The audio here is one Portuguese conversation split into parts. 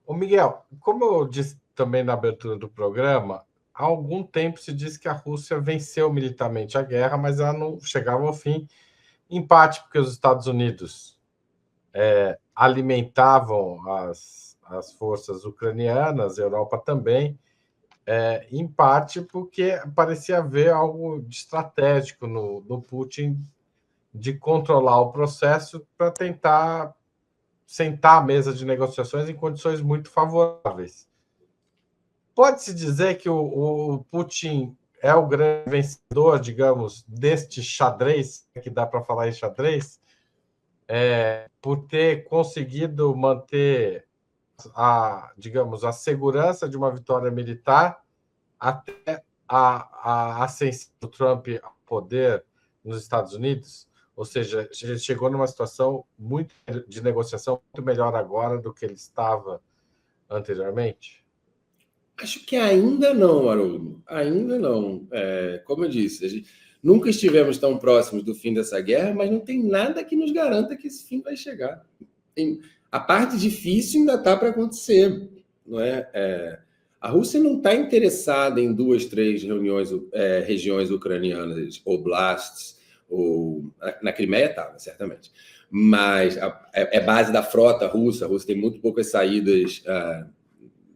Ô Miguel, como eu disse também na abertura do programa, há algum tempo se diz que a Rússia venceu militarmente a guerra, mas ela não chegava ao fim. Empate, porque os Estados Unidos alimentavam as forças ucranianas, a Europa também, em parte porque parecia haver algo de estratégico no Putin de controlar o processo para tentar sentar à mesa de negociações em condições muito favoráveis. Pode-se dizer que o Putin é o grande vencedor, digamos, deste xadrez, que dá para falar em xadrez, por ter conseguido manter digamos, a segurança de uma vitória militar até a ascensão do Trump ao poder nos Estados Unidos. Ou seja, ele chegou numa situação muito de negociação muito melhor agora do que ele estava anteriormente. Acho que ainda não, Haroldo. Ainda não. Como eu disse, nunca estivemos tão próximos do fim dessa guerra, mas não tem nada que nos garanta que esse fim vai chegar. A parte difícil ainda está para acontecer. Não é? A Rússia não está interessada em 2, 3 regiões ucranianas, oblasts, ou na Crimeia estava, certamente. Mas é base da frota russa. A Rússia tem muito poucas saídas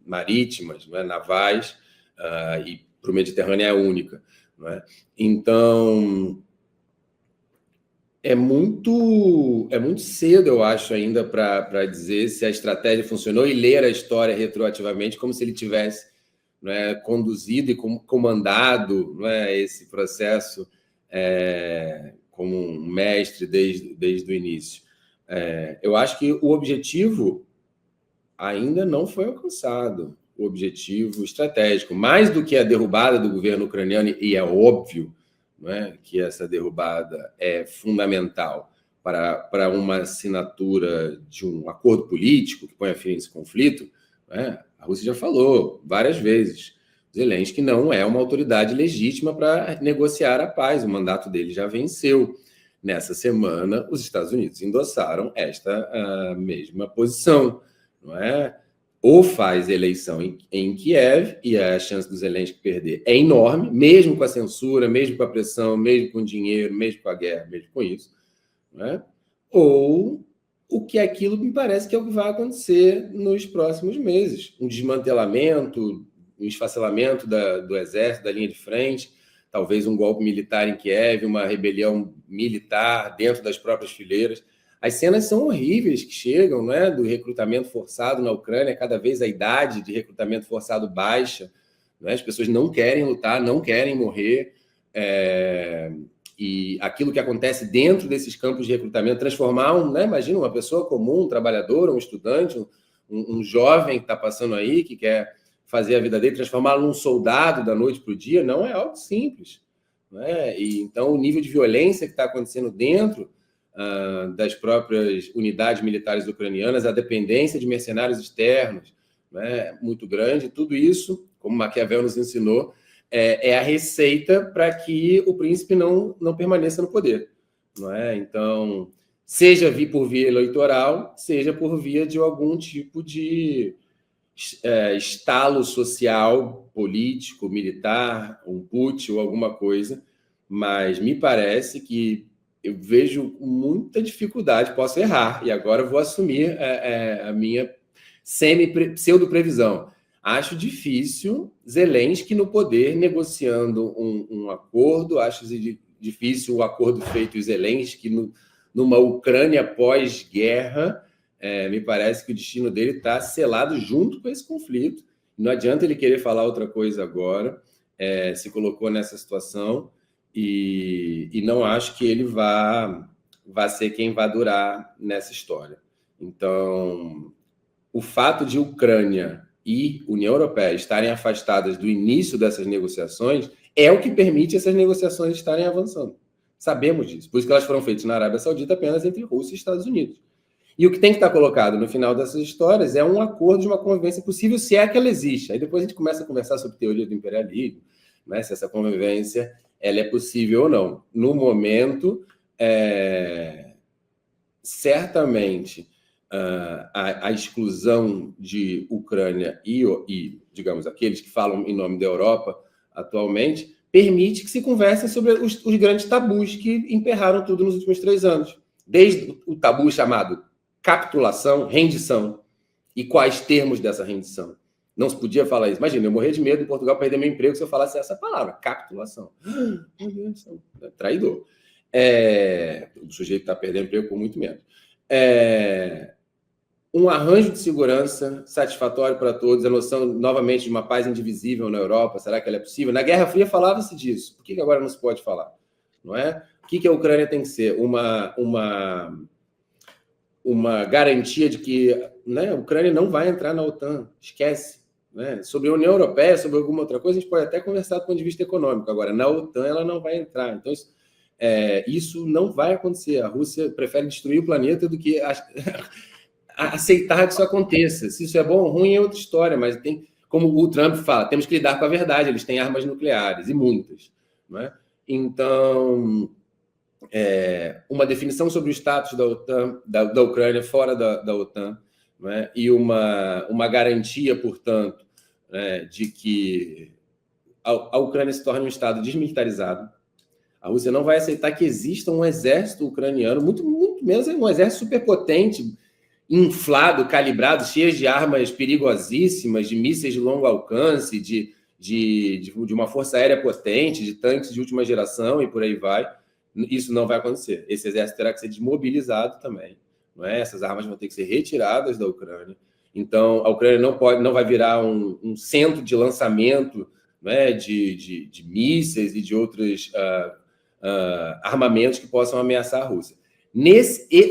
marítimas, não é? Navais, e para o Mediterrâneo é a única. Não é? Então, é muito cedo, eu acho, ainda para dizer se a estratégia funcionou e ler a história retroativamente como se ele tivesse, não é, conduzido e comandado, não é, esse processo como um mestre desde o início. Eu acho que o objetivo ainda não foi alcançado, o objetivo estratégico. Mais do que a derrubada do governo ucraniano, e é óbvio, não é, que essa derrubada é fundamental para uma assinatura de um acordo político que ponha fim a esse conflito, não é? A Rússia já falou várias vezes, Zelensky não é uma autoridade legítima para negociar a paz, o mandato dele já venceu. Nessa semana, os Estados Unidos endossaram esta mesma posição. Não é? Ou faz eleição em Kiev, e a chance do Zelensky perder é enorme, mesmo com a censura, mesmo com a pressão, mesmo com o dinheiro, mesmo com a guerra, mesmo com isso. Não é? Ou o que aquilo me parece que é o que vai acontecer nos próximos meses. Um desmantelamento, um esfacelamento do exército, da linha de frente, talvez um golpe militar em Kiev, uma rebelião militar dentro das próprias fileiras. As cenas são horríveis que chegam, não é? Do recrutamento forçado na Ucrânia, cada vez a idade de recrutamento forçado baixa, não é? As pessoas não querem lutar, não querem morrer, e aquilo que acontece dentro desses campos de recrutamento, transformar né? Imagina uma pessoa comum, um trabalhador, um estudante, um jovem que está passando aí, que quer fazer a vida dele, transformá-lo num soldado da noite para o dia, não é algo simples. Não é? E, então, o nível de violência que está acontecendo dentro das próprias unidades militares ucranianas, a dependência de mercenários externos, né, muito grande. Tudo isso, como Maquiavel nos ensinou, é a receita para que o príncipe não permaneça no poder. Não é? Então, seja por via eleitoral, seja por via de algum tipo de estalo social, político, militar, um putsch ou alguma coisa, mas me parece que eu vejo muita dificuldade, posso errar, e agora vou assumir a minha pseudo-previsão. Acho difícil Zelensky no poder negociando um acordo, acho difícil o acordo feito em Zelensky numa Ucrânia pós-guerra. Me parece que o destino dele está selado junto com esse conflito. Não adianta ele querer falar outra coisa agora, se colocou nessa situação, e não acho que ele vá ser quem vai durar nessa história. Então, o fato de Ucrânia e União Europeia estarem afastadas do início dessas negociações é o que permite essas negociações estarem avançando. Sabemos disso. Por isso que elas foram feitas na Arábia Saudita apenas entre Rússia e Estados Unidos. E o que tem que estar colocado no final dessas histórias é um acordo de uma convivência possível, se é que ela existe. Aí depois a gente começa a conversar sobre teoria do imperialismo, né? Se essa convivência ela é possível ou não. No momento, certamente, a exclusão de Ucrânia e, digamos, aqueles que falam em nome da Europa atualmente, permite que se conversem sobre os grandes tabus que emperraram tudo nos últimos 3 anos. Desde o tabu chamado capitulação, rendição, e quais termos dessa rendição. Não se podia falar isso. Imagina, eu morrer de medo em Portugal perder meu emprego se eu falasse essa palavra, capitulação. Traidor. O sujeito está perdendo emprego com muito medo. Um arranjo de segurança satisfatório para todos, a noção, novamente, de uma paz indivisível na Europa, será que ela é possível? Na Guerra Fria falava-se disso. Por que agora não se pode falar? Não é? O que a Ucrânia tem que ser? Uma garantia de que, né, a Ucrânia não vai entrar na OTAN. Esquece. Né? Sobre a União Europeia, sobre alguma outra coisa, a gente pode até conversar do ponto de vista econômico. Agora, na OTAN, ela não vai entrar. Então, isso não vai acontecer. A Rússia prefere destruir o planeta do que aceitar que isso aconteça. Se isso é bom ou ruim é outra história, mas tem, como o Trump fala, temos que lidar com a verdade. Eles têm armas nucleares, e muitas. Não é? Então, uma definição sobre o status da OTAN, da Ucrânia fora da OTAN, não é? E uma garantia, portanto, de que a Ucrânia se torne um Estado desmilitarizado. A Rússia não vai aceitar que exista um exército ucraniano, muito menos um exército superpotente, inflado, calibrado, cheio de armas perigosíssimas, de mísseis de longo alcance, de uma força aérea potente, de tanques de última geração e por aí vai. Isso não vai acontecer. Esse exército terá que ser desmobilizado também. Não é? Essas armas vão ter que ser retiradas da Ucrânia. Então, a Ucrânia não vai virar um centro de lançamento, não é? de mísseis e de outros armamentos que possam ameaçar a Rússia.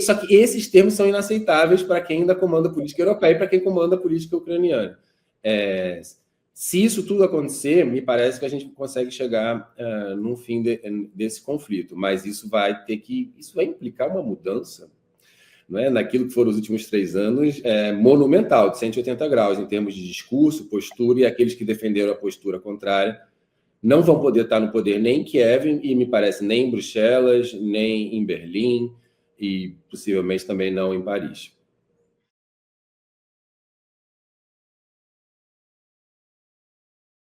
Só que esses termos são inaceitáveis para quem ainda comanda a política europeia e para quem comanda a política ucraniana. Se isso tudo acontecer, me parece que a gente consegue chegar num fim desse conflito, mas isso vai implicar uma mudança, não é? Naquilo que foram os últimos 3 anos, monumental, de 180 graus, em termos de discurso, postura, e aqueles que defenderam a postura contrária não vão poder estar no poder nem em Kiev, e me parece nem em Bruxelas, nem em Berlim, e possivelmente também não em Paris.